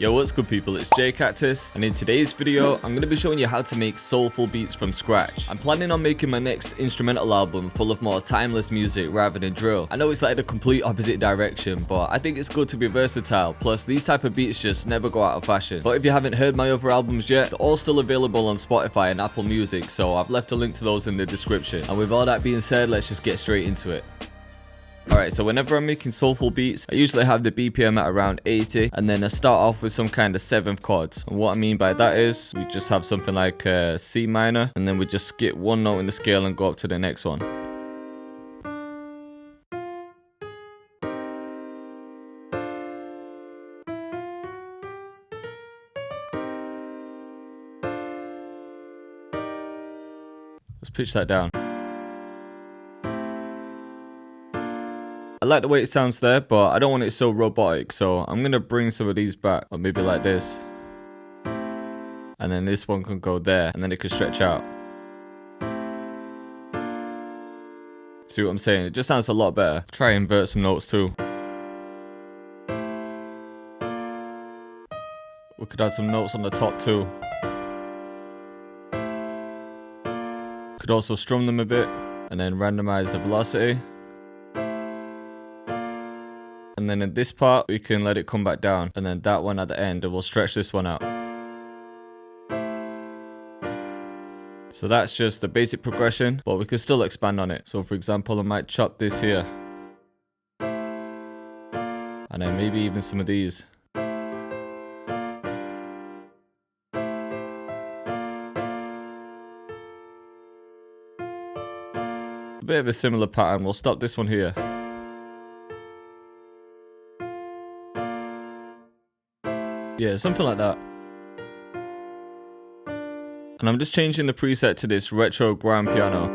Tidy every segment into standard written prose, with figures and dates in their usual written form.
Yo, what's good people, it's Cactus, and in today's video, I'm going to be showing you how to make soulful beats from scratch. I'm planning on making my next instrumental album full of more timeless music rather than drill. I know it's like the complete opposite direction, but I think it's good to be versatile, plus these type of beats just never go out of fashion. But if you haven't heard my other albums yet, they're all still available on Spotify and Apple Music, so I've left a link to those in the description. And with all that being said, let's just get straight into it. Alright, so whenever I'm making soulful beats, I usually have the BPM at around 80, and then I start off with some kind of 7th chords. And what I mean by that is, we just have something like C minor, and then we just skip one note in the scale and go up to the next one. Let's pitch that down. I like the way it sounds there, but I don't want it so robotic, so I'm going to bring some of these back, or maybe like this. And then this one can go there, and then it can stretch out. See what I'm saying? It just sounds a lot better. Try and invert some notes too. We could add some notes on the top too. Could also strum them a bit, and then randomize the velocity. And then in this part, we can let it come back down. And then that one at the end, and we'll stretch this one out. So that's just the basic progression, but we can still expand on it. So for example, I might chop this here. And then maybe even some of these. A bit of a similar pattern. We'll stop this one here. Yeah, something like that. And I'm just changing the preset to this retro grand piano,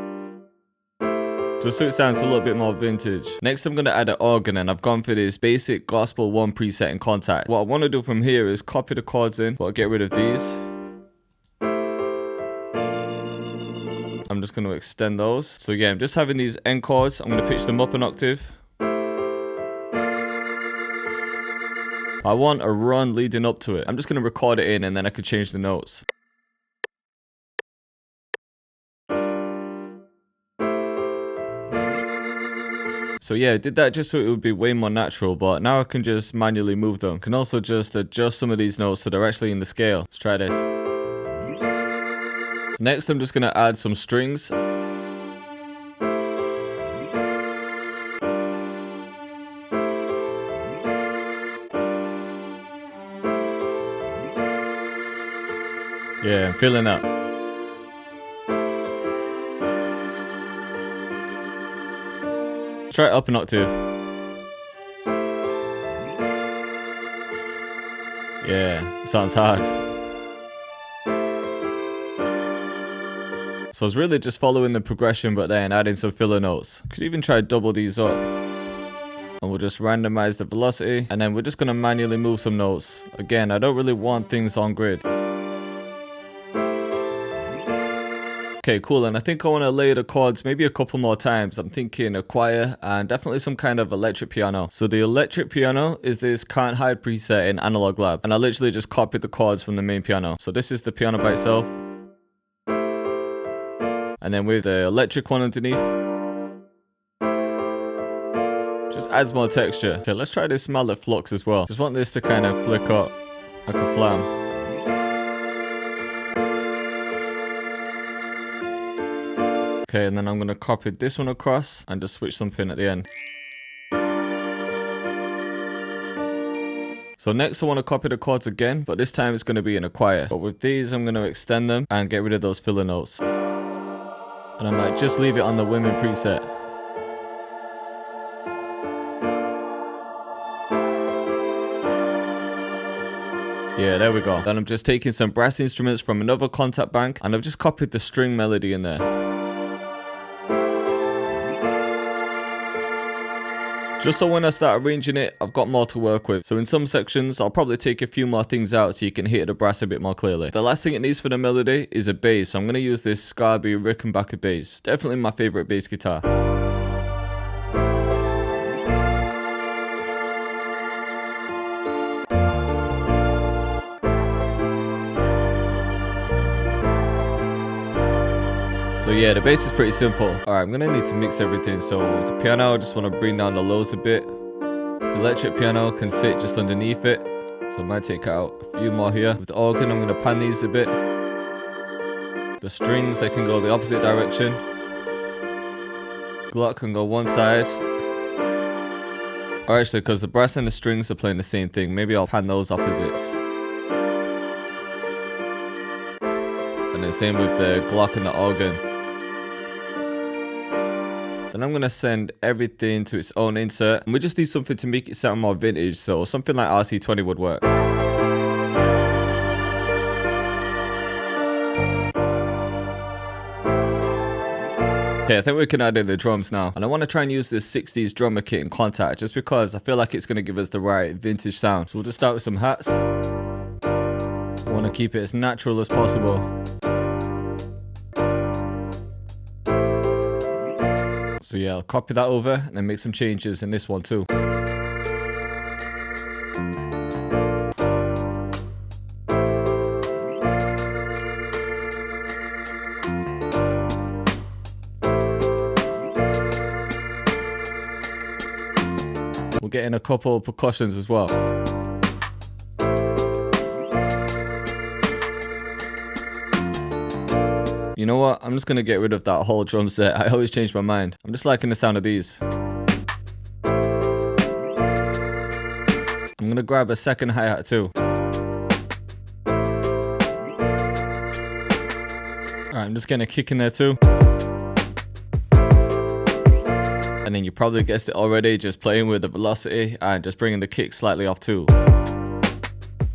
just so it sounds a little bit more vintage. Next I'm going to add an organ, and I've gone for this basic gospel 1 preset in Contact. What I want to do from here is copy the chords in, but I'll get rid of these. I'm just going to extend those. So again, I'm just having these end chords. I'm going to pitch them up an octave. I want a run leading up to it. I'm just going to record it in, and then I could change the notes. So yeah, I did that just so it would be way more natural, but now I can just manually move them. I can also just adjust some of these notes so they're actually in the scale. Let's try this. Next, I'm just going to add some strings. Yeah, I'm feeling that. Try it up an octave. Yeah, sounds hard. So it's really just following the progression, but then adding some filler notes. Could even try double these up. And we'll just randomize the velocity, and then we're just going to manually move some notes. Again, I don't really want things on grid. Okay, cool, and I think I want to lay the chords maybe a couple more times. I'm thinking a choir and definitely some kind of electric piano. So the electric piano is this Can't Hide preset in Analog Lab, and I literally just copied the chords from the main piano. So this is the piano by itself. And then with the electric one underneath, just adds more texture. Okay, let's try this mallet flux as well. Just want this to kind of flick up like a flam. Okay, and then I'm going to copy this one across and just switch something at the end. So next I want to copy the chords again, but this time it's going to be in a choir. But with these I'm going to extend them and get rid of those filler notes. And I might just leave it on the women preset. Yeah, there we go. Then I'm just taking some brass instruments from another Contact bank, and I've just copied the string melody in there. Just so when I start arranging it, I've got more to work with. So in some sections, I'll probably take a few more things out so you can hear the brass a bit more clearly. The last thing it needs for the melody is a bass. So I'm going to use this Scarby Rickenbacker bass. Definitely my favorite bass guitar. yeah, the bass is pretty simple. Alright, I'm gonna need to mix everything. So the piano, I just want to bring down the lows a bit. Electric piano can sit just underneath it, so I might take out a few more here. With the organ, I'm gonna pan these a bit. The strings, they can go the opposite direction. Glock can go one side. Or actually, because the brass and the strings are playing the same thing, maybe I'll pan those opposites. And then same with the Glock and the organ. Then I'm gonna send everything to its own insert. And we just need something to make it sound more vintage, so something like RC20 would work. Okay, I think we can add in the drums now. And I want to try and use this 60s drummer kit in Contact, just because I feel like it's going to give us the right vintage sound. So we'll just start with some hats. I want to keep it as natural as possible. So yeah, I'll copy that over and then make some changes in this one too. We'll get in a couple of percussions as well. You know what? I'm just going to get rid of that whole drum set. I always change my mind. I'm just liking the sound of these. I'm going to grab a second hi-hat too. Alright, I'm just getting a kick in there too. And then you probably guessed it already, just playing with the velocity and just bringing the kick slightly off too.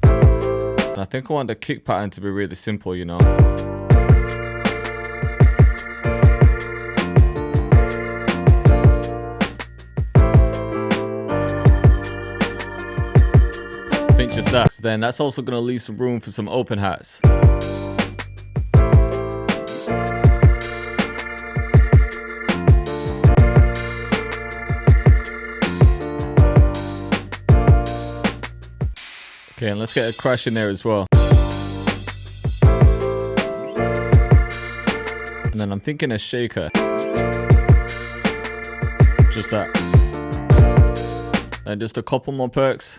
And I think I want the kick pattern to be really simple, you know. I think just that. So then that's also going to leave some room for some open hats. Okay, and let's get a crash in there as well. And then I'm thinking a shaker. Just that. And just a couple more perks.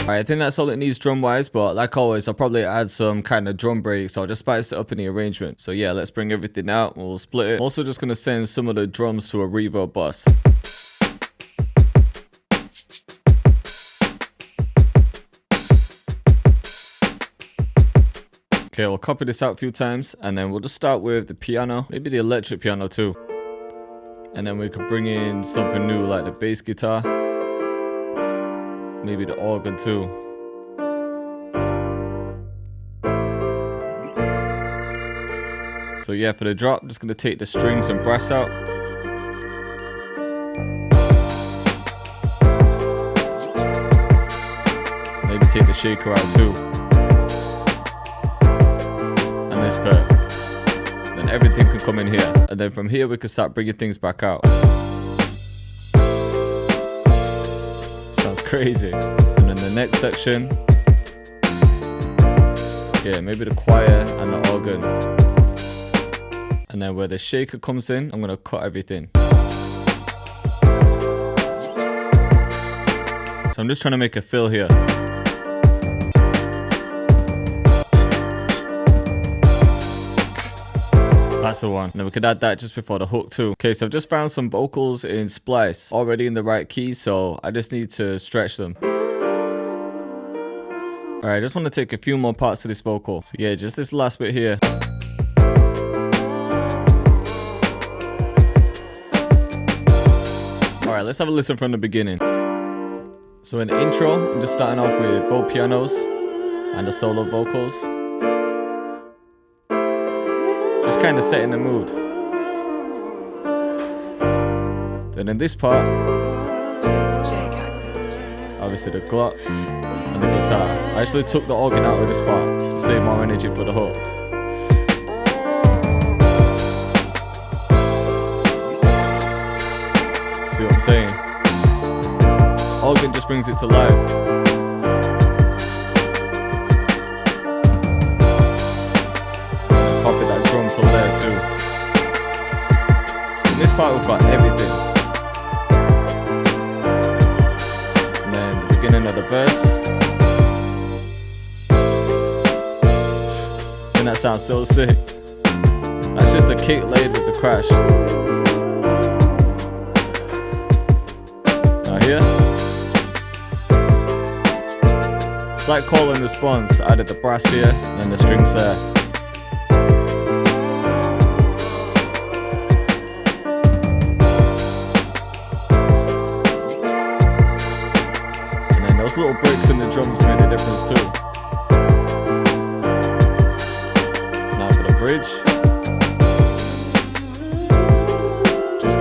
Alright, I think that's all it needs drum wise, but like always, I'll probably add some kind of drum breaks. I'll just spice it up in the arrangement. So yeah, let's bring everything out. We'll split it. I'm also just going to send some of the drums to a reverb bus. Okay, we'll copy this out a few times and then we'll just start with the piano, maybe the electric piano too. And then we could bring in something new like the bass guitar. Maybe the organ too. So yeah, for the drop, I'm just going to take the strings and brass out. Maybe take the shaker out too. And this part. Then everything can come in here. And then from here we can start bringing things back out. Sounds crazy. And then the next section, yeah, maybe the choir and the organ. And then where the shaker comes in, I'm gonna cut everything. So I'm just trying to make a fill here. That's the one. Now we could add that just before the hook too. Okay, so I've just found some vocals in Splice already in the right key, so I just need to stretch them. Alright, I just want to take a few more parts of this vocal. So yeah, just this last bit here. Alright, let's have a listen from the beginning. So in the intro, I'm just starting off with both pianos and the solo vocals. Just kind of setting the mood. Then in this part, Cactus. obviously the Glock and the guitar. I actually took the organ out of this part to save more energy for the hook. See what I'm saying? Organ just brings it to life. Copy that drum fill there too. So in this part we've got everything. And then the beginning of the verse. And that sounds so sick. That's just a kick laid with the crash. Now here, it's like call and response. I added the brass here and then the strings there. And then those little breaks in the drums made a difference too. Now for the bridge.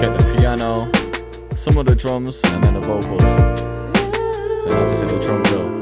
Get the piano, some of the drums, and then the vocals, and obviously the drum fill.